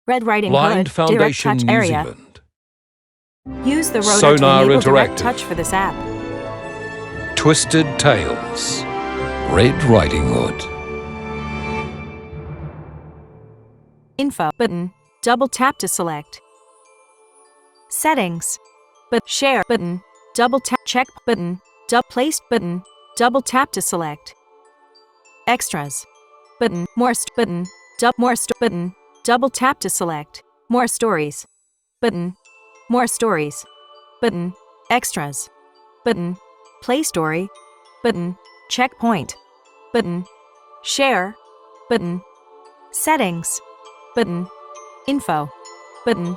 Red Riding Blind Hood, direct Foundation touch New area. Zealand. Use the rotor Sonar to enable direct Interactive. touch for this app. Twisted Tales. Red Riding Hood. Info button. Double tap to select. Settings. But share button. Double tap check button. Placed button. Double tap to select. Extras. Button. More button. More button. Double tap to select. More stories. Button. More stories. Button. Extras. Button. Play story. Button. Checkpoint. Button. Share. Button. Settings. Button. Info. Button.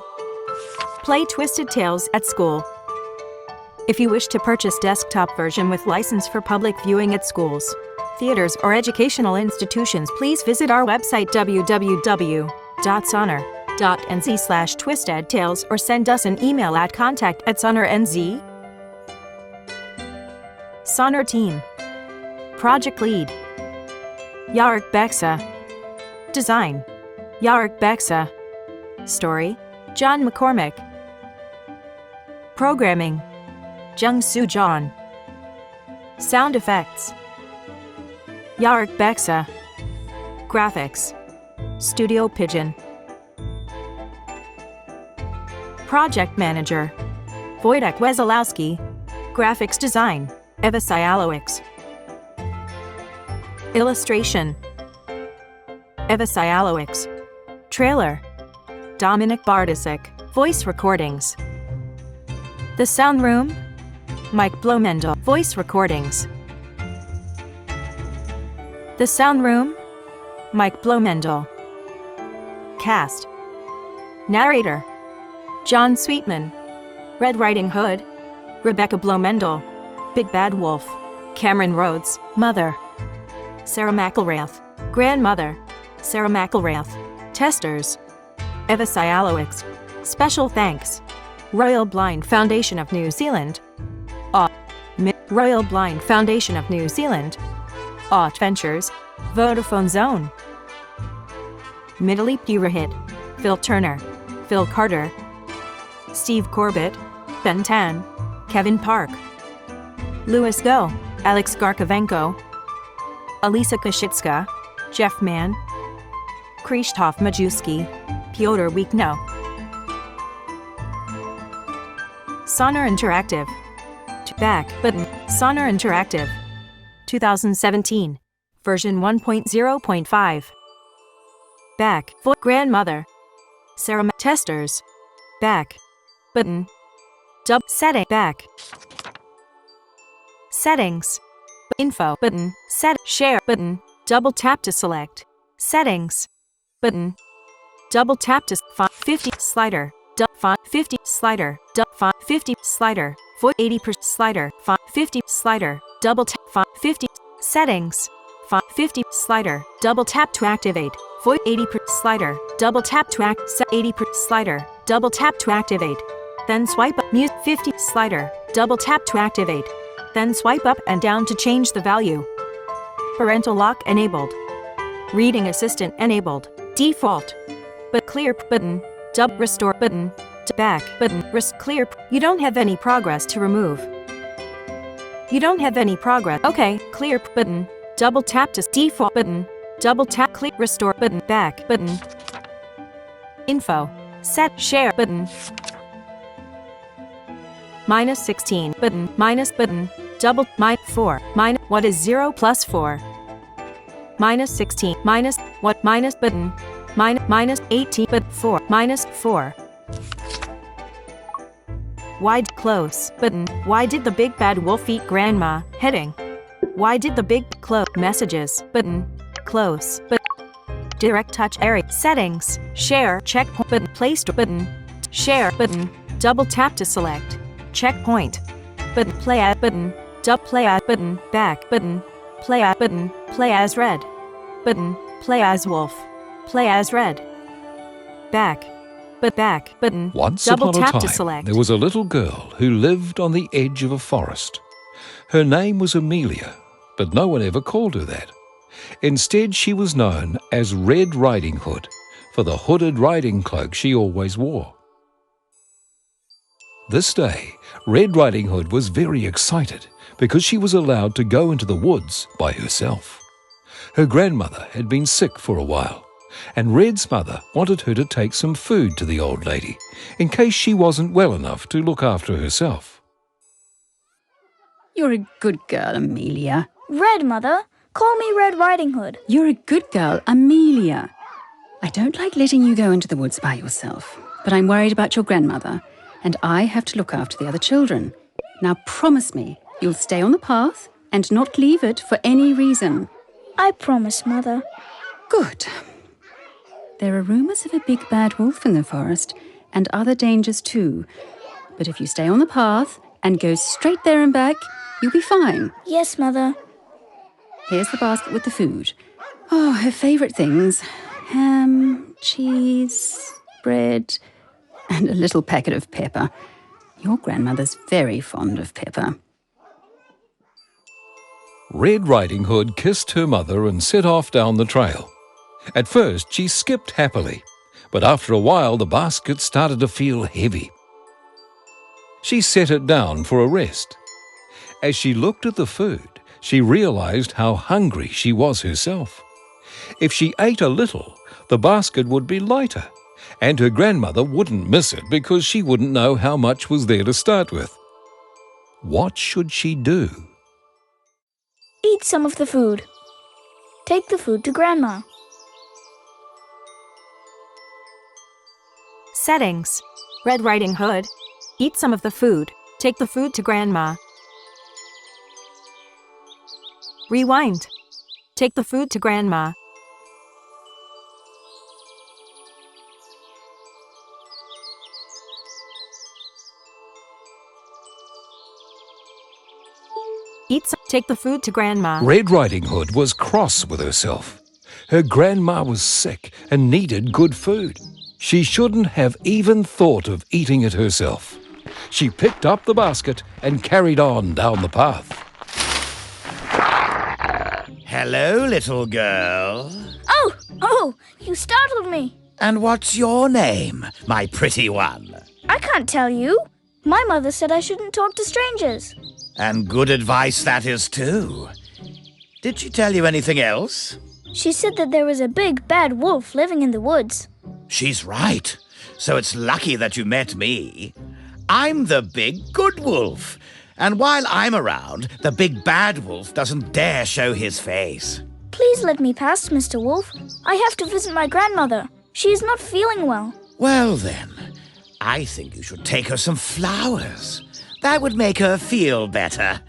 Play Twisted Tales at school. If you wish to purchase desktop version with license for public viewing at schools, theaters, or educational institutions, please visit our website www.sonar.nz/twistedtales or send us an email at contact@sonar.nz. Sonar Team. Project Lead. Yarek Beksa. Design. Yarek Beksa. Story. John McCormick. Programming. Jung-Soo John. Sound effects. Yarek Beksa. Graphics. Studio Pigeon. Project Manager. Wojtek Wesolowski. Graphics Design. Eva Sialowicz. Illustration. Eva Sialowicz. Trailer. Dominic Bardasek. Voice recordings. The Sound Room. Mike Blomendal. Voice recordings. The Sound Room. Mike Blomendal. Cast. Narrator. John Sweetman. Red Riding Hood. Rebecca Blomendal. Big Bad Wolf. Cameron Rhodes. Mother. Sarah McElrath. Grandmother. Sarah McElrath. Testers. Eva Sialowicz. Special thanks. Royal Blind Foundation of New Zealand. Royal Blind Foundation of New Zealand. Ventures. Vodafone Zone. Middle Durahit. Phil Turner. Phil Carter. Steve Corbett. Ben Tan. Kevin Park. Louis Go. Alex Garkovenko. Alisa Koshitska. Jeff Mann. Krzysztof Majewski. Piotr Wiekno. Sonar Interactive. Back button. Sonar Interactive. 2017. Version 1.0.5. Back. For grandmother. Sarah Testers. Back. Button. Setting. Back. Settings. Info button. Set. Share button. Double tap to select. Settings. Button. Double tap to font 50 slider. Font 50 slider. Font 50 slider. Foot 80% slider. Font 50 slider. Double tap font 50 settings. Font 50 slider. Double tap to activate. Foot 80% slider. Double tap to act 80% slider. Double tap to activate. Then swipe up mute 50 slider. Double tap to activate. Then swipe up and down to change the value. Parental lock enabled. Reading assistant enabled. Default. But clear button. Restore button. Back button. Clear. You don't have any progress to remove. You don't have any progress. Okay. Clear button. Double tap to default button. Double tap clear restore button. Back button. Info. Set share button. -16 button. Minus button. Double -4. What is 0 plus 4? -16 minus what minus button. -18 but 4 -4. Why close button. Why did the big bad wolf eat grandma? Heading. Why did the big close messages button. Close but direct touch area settings. Share checkpoint button. Play store button. Share button. Double tap to select. Checkpoint. Button. Play at button. Play at button. Back button. Play at button. Play as red. Button. Play as wolf. Play as red. Back. Back button. Once Double upon a tap to time, select. there was a little girl who lived on the edge of a forest. Her name was Amelia, but no one ever called her that. Instead, she was known as Red Riding Hood, for the hooded riding cloak she always wore. This day, Red Riding Hood was very excited because she was allowed to go into the woods by herself. Her grandmother had been sick for a while, and Red's mother wanted her to take some food to the old lady in case she wasn't well enough to look after herself. You're a good girl, Amelia. Red, Mother. Call me Red Riding Hood. You're a good girl, Amelia. I don't like letting you go into the woods by yourself, but I'm worried about your grandmother, and I have to look after the other children. Now promise me you'll stay on the path and not leave it for any reason. I promise, Mother. Good. There are rumours of a big bad wolf in the forest, and other dangers too. But if you stay on the path and go straight there and back, you'll be fine. Yes, Mother. Here's the basket with the food. Oh, her favourite things. Ham, cheese, bread, and a little packet of pepper. Your grandmother's very fond of pepper. Red Riding Hood kissed her mother and set off down the trail. At first, she skipped happily, but after a while the basket started to feel heavy. She set it down for a rest. As she looked at the food, she realized how hungry she was herself. If she ate a little, the basket would be lighter, and her grandmother wouldn't miss it because she wouldn't know how much was there to start with. What should she do? Eat some of the food. Take the food to Grandma. Settings. Red Riding Hood. Eat some of the food. Take the food to Grandma. Rewind. Take the food to Grandma. Take the food to Grandma. Red Riding Hood was cross with herself. Her grandma was sick and needed good food. She shouldn't have even thought of eating it herself. She picked up the basket and carried on down the path. Hello, little girl. Oh, you startled me. And what's your name, my pretty one? I can't tell you. My mother said I shouldn't talk to strangers. And good advice that is, too. Did she tell you anything else? She said that there was a big bad wolf living in the woods. She's right. So it's lucky that you met me. I'm the big good wolf. And while I'm around, the big bad wolf doesn't dare show his face. Please let me pass, Mr. Wolf. I have to visit my grandmother. She is not feeling well. Well then, I think you should take her some flowers. That would make her feel better.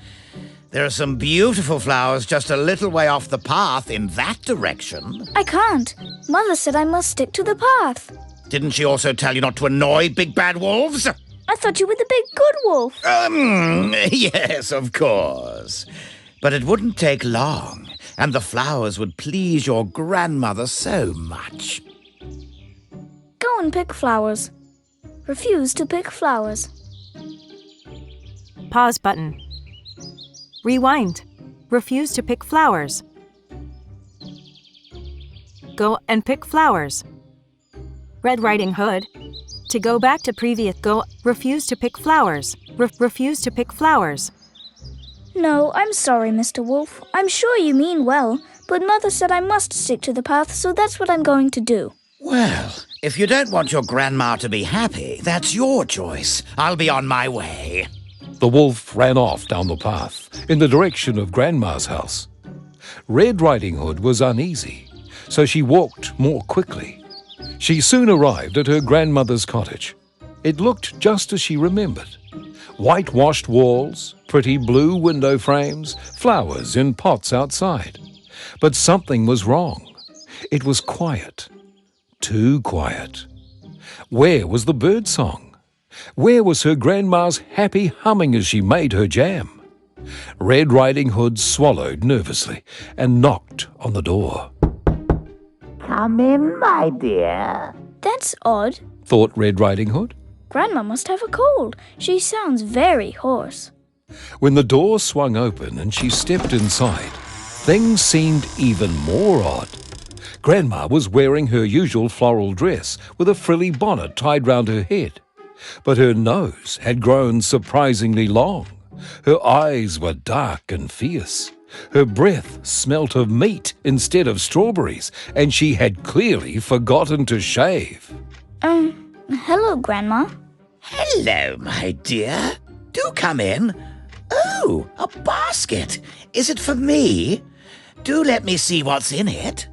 There are some beautiful flowers just a little way off the path in that direction. I can't. Mother said I must stick to the path. Didn't she also tell you not to annoy big bad wolves? I thought you were the big good wolf. Yes, of course. But it wouldn't take long, and the flowers would please your grandmother so much. Go and pick flowers. Refuse to pick flowers. Pause button. Rewind. Refuse to pick flowers. Go and pick flowers. Red Riding Hood. To go back to previous go. Refuse to pick flowers. Refuse to pick flowers. No, I'm sorry, Mr. Wolf. I'm sure you mean well, but Mother said I must stick to the path, so that's what I'm going to do. Well, if you don't want your grandma to be happy, that's your choice. I'll be on my way. The wolf ran off down the path in the direction of Grandma's house. Red Riding Hood was uneasy, so she walked more quickly. She soon arrived at her grandmother's cottage. It looked just as she remembered. Whitewashed walls, pretty blue window frames, flowers in pots outside. But something was wrong. It was quiet. Too quiet. Where was the birdsong? Where was her grandma's happy humming as she made her jam? Red Riding Hood swallowed nervously and knocked on the door. Come in, my dear. That's odd. Thought Red Riding Hood. Grandma must have a cold. She sounds very hoarse. When the door swung open and she stepped inside, things seemed even more odd. Grandma was wearing her usual floral dress with a frilly bonnet tied round her head. But her nose had grown surprisingly long. Her eyes were dark and fierce. Her breath smelt of meat instead of strawberries, and she had clearly forgotten to shave. Hello, Grandma. Hello, my dear. Do come in. Oh, a basket. Is it for me? Do let me see what's in it.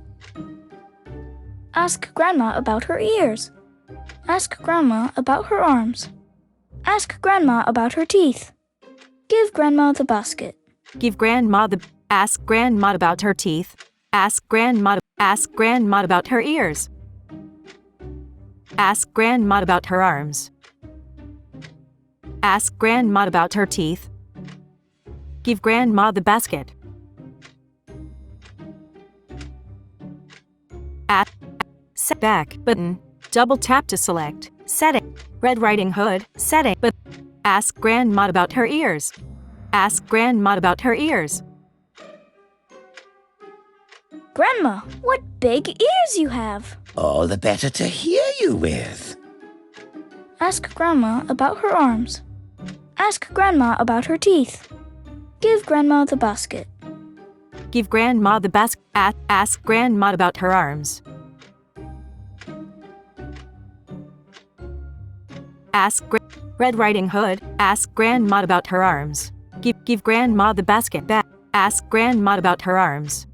Ask Grandma about her ears. Ask Grandma about her arms. Ask Grandma about her teeth. Give Grandma the basket. Give Grandma the. Ask Grandma about her teeth. Ask Grandma about her ears. Ask Grandma about her arms. Ask Grandma about her teeth. Give Grandma the basket. Set back button. Double tap to select. Setting. Red Riding Hood. Setting. But ask Grandma about her ears. Ask Grandma about her ears. Grandma, what big ears you have. All the better to hear you with. Ask Grandma about her arms. Ask Grandma about her teeth. Give Grandma the basket. Give Grandma the basket. Ask Grandma about her arms. Red Riding Hood. Ask Grandma about her arms. Give Grandma the basket back. Ask Grandma about her arms.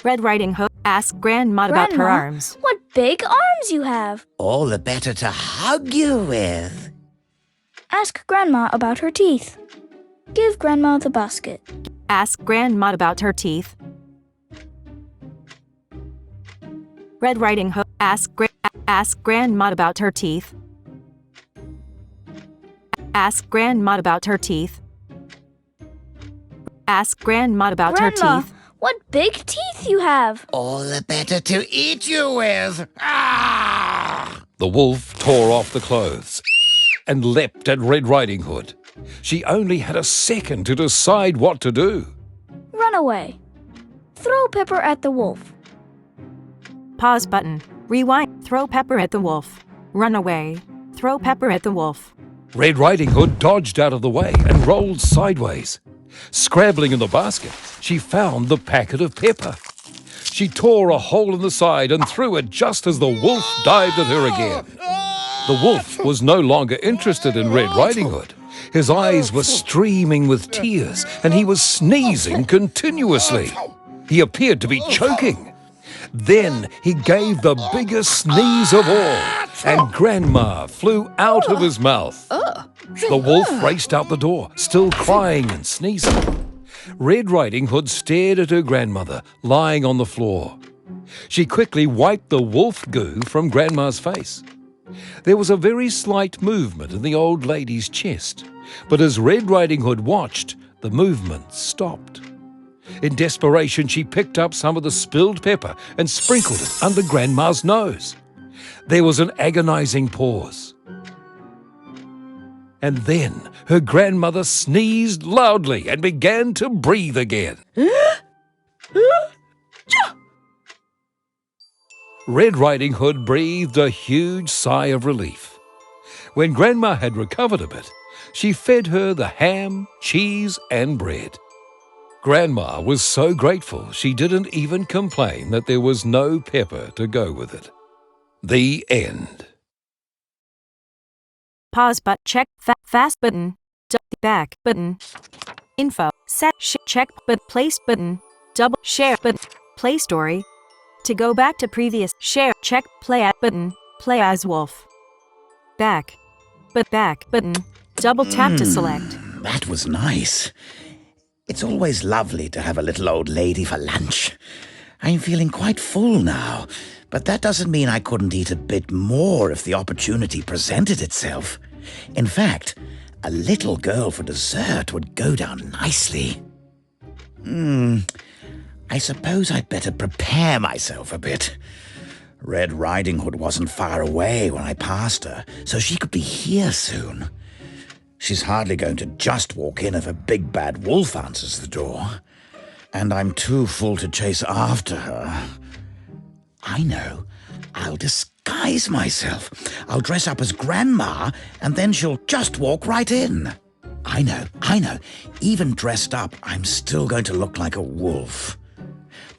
Red Riding Hood. Ask Grandma about her arms. What big arms you have. All the better to hug you with. Ask Grandma about her teeth. Give Grandma the basket. Ask Grandma about her teeth. Red Riding Hood. Ask Grandma about her teeth. Ask Grandma about her teeth. Ask Grandma about her teeth. What big teeth you have. All the better to eat you with. Ah! The wolf tore off the clothes and leapt at Red Riding Hood. She only had a second to decide what to do. Run away. Throw pepper at the wolf. Pause button. Rewind. Throw pepper at the wolf. Run away. Throw pepper at the wolf. Red Riding Hood dodged out of the way and rolled sideways. Scrabbling in the basket, she found the packet of pepper. She tore a hole in the side and threw it just as the wolf dived at her again. The wolf was no longer interested in Red Riding Hood. His eyes were streaming with tears, and he was sneezing continuously. He appeared to be choking. Then he gave the biggest sneeze of all, and Grandma flew out of his mouth. The wolf raced out the door, still crying and sneezing. Red Riding Hood stared at her grandmother, lying on the floor. She quickly wiped the wolf goo from Grandma's face. There was a very slight movement in the old lady's chest, but as Red Riding Hood watched, the movement stopped. In desperation, she picked up some of the spilled pepper and sprinkled it under Grandma's nose. There was an agonizing pause. And then her grandmother sneezed loudly and began to breathe again. Red Riding Hood breathed a huge sigh of relief. When Grandma had recovered a bit, she fed her the ham, cheese, and bread. Grandma was so grateful she didn't even complain that there was no pepper to go with it. The end. Pause but check fast button. Back button. Info set check but place button. Double share button. Play story. To go back to previous share check play at button. Play as wolf. Back button. Double tap to select. That was nice. It's always lovely to have a little old lady for lunch. I'm feeling quite full now, but that doesn't mean I couldn't eat a bit more if the opportunity presented itself. In fact, a little girl for dessert would go down nicely. I suppose I'd better prepare myself a bit. Red Riding Hood wasn't far away when I passed her, so she could be here soon. She's hardly going to just walk in if a big bad wolf answers the door. And I'm too full to chase after her. I know. I'll disguise myself. I'll dress up as Grandma, and then she'll just walk right in. I know. Even dressed up, I'm still going to look like a wolf.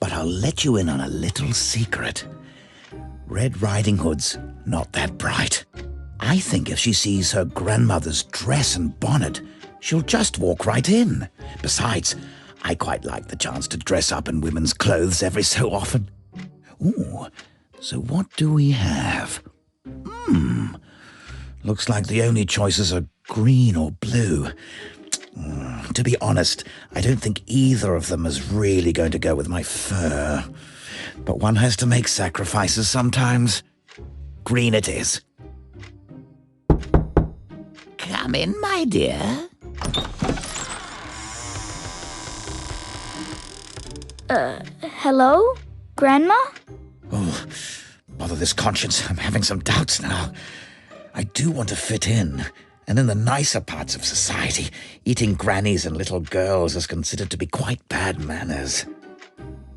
But I'll let you in on a little secret. Red Riding Hood's not that bright. I think if she sees her grandmother's dress and bonnet, she'll just walk right in. Besides, I quite like the chance to dress up in women's clothes every so often. Ooh, so what do we have? Looks like the only choices are green or blue. To be honest, I don't think either of them is really going to go with my fur. But one has to make sacrifices sometimes. Green it is. Come in, my dear. Hello? Grandma? Oh, bother this conscience. I'm having some doubts now. I do want to fit in. And in the nicer parts of society, eating grannies and little girls is considered to be quite bad manners.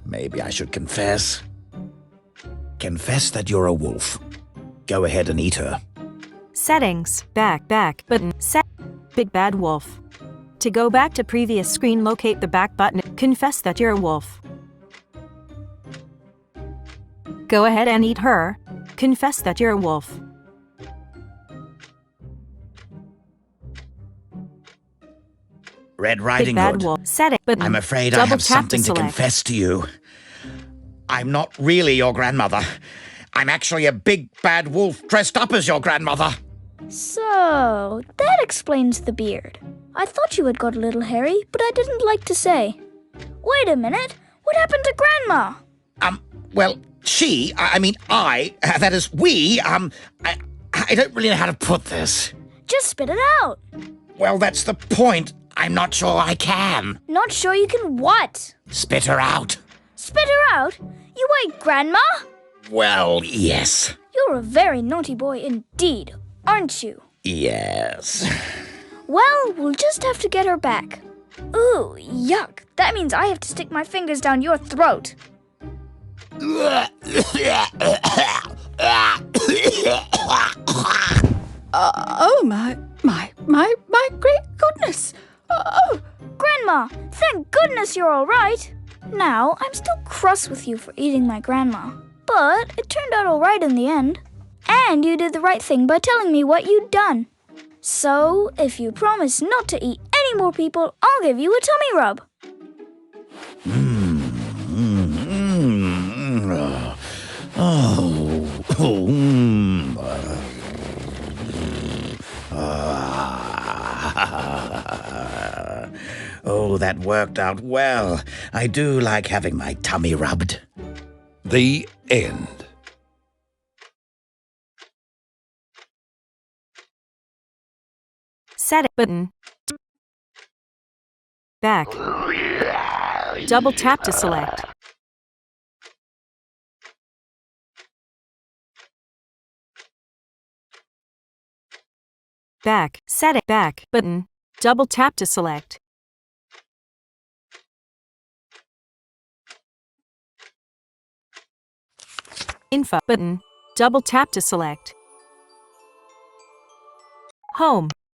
Maybe I should confess. Confess that you're a wolf. Go ahead and eat her. Settings, back, button, set, big bad wolf. To go back to previous screen, locate the back button, confess that you're a wolf. Go ahead and eat her, confess that you're a wolf. Red Big Riding bad Hood, wolf, setting, button, I'm afraid I double have tap something to select. confess to you. I'm not really your grandmother. I'm actually a big bad wolf dressed up as your grandmother. So, that explains the beard. I thought you had got a little hairy, but I didn't like to say. Wait a minute, what happened to Grandma? Well, that is, I don't really know how to put this. Just spit it out. Well, that's the point. I'm not sure I can. Not sure you can what? Spit her out. Spit her out? You ate Grandma? Well, yes. You're a very naughty boy indeed, aren't you? Yes. Well, we'll just have to get her back. Ooh, yuck. That means I have to stick my fingers down your throat. Oh, my great goodness. Oh, Grandma, thank goodness you're all right. Now, I'm still cross with you for eating my grandma. But it turned out all right in the end. And you did the right thing by telling me what you'd done. So, if you promise not to eat any more people, I'll give you a tummy rub. Oh, that worked out well. I do like having my tummy rubbed. The end. Set it button. Back. Double tap to select. Back. Set it back button. Double tap to select. Info button. Double tap to select. Home.